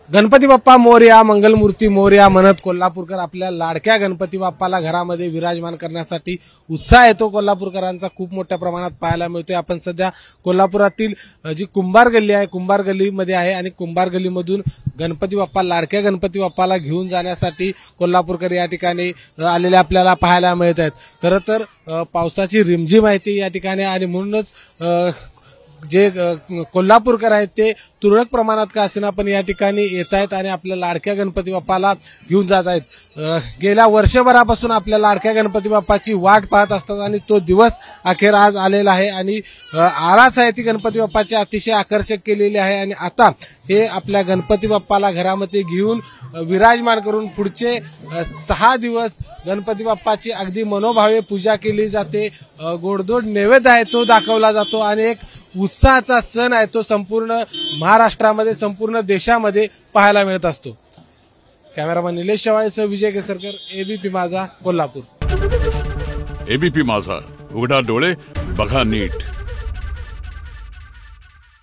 गणपती बाप्पा मोरया, मंगलमूर्ती मोरया म्हणत कोल्हापूरकर आपल्या लाडक्या गणपती बाप्पाला घरामध्ये विराजमान करण्यासाठी उत्साह येतो कोल्हापूरकरांचा खूप मोठ्या प्रमाणात पाहायला मिळतोय। आपण सध्या कोल्हापुरातील जी कुंभार गल्ली आहे, कुंभार गल्लीमध्ये आहे आणि कुंभार गल्लीमधून गणपती बाप्पा, लाडक्या गणपती बाप्पाला घेऊन जाण्यासाठी कोल्हापूरकर या ठिकाणी आलेले आपल्याला पाहायला मिळत आहेत। खरं तर पावसाची रिमझिम आहे ती या ठिकाणी आणि म्हणूनच जे कोल्हापूरकर आहेत ते तुरळक प्रमाणात का असेना पण या ठिकाणी येत आहेत आणि आपल्या लाडक्या गणपती बाप्पाला घेऊन जात आहेत। गेल्या वर्षभरापासून आपल्या लाडक्या गणपती बाप्पाची वाट पाहत असतात आणि तो दिवस अखेर आज आलेला आहे आणि आरास आहे ती गणपती बाप्पाची अतिशय आकर्षक केलेली आहे आणि आता हे आपल्या गणपती बाप्पाला घरामध्ये घेऊन विराजमान करून पुढचे 6 दिवस गणपती बाप्पाची अगदी मनोभावे पूजा केली जाते। गोडधोड नैवेद्य आहे तो दाखवला जातो आणि एक उत्साहाचा सण आहे तो संपूर्ण महाराष्ट्रामध्ये, संपूर्ण देशामध्ये पाहायला मिळत असतो। कॅमेरामन निलेश शेवाळेसह विजय केसरकर, एबीपी माझा, कोल्हापूर। एबीपी माझा, उघडा डोळे बघा नीट।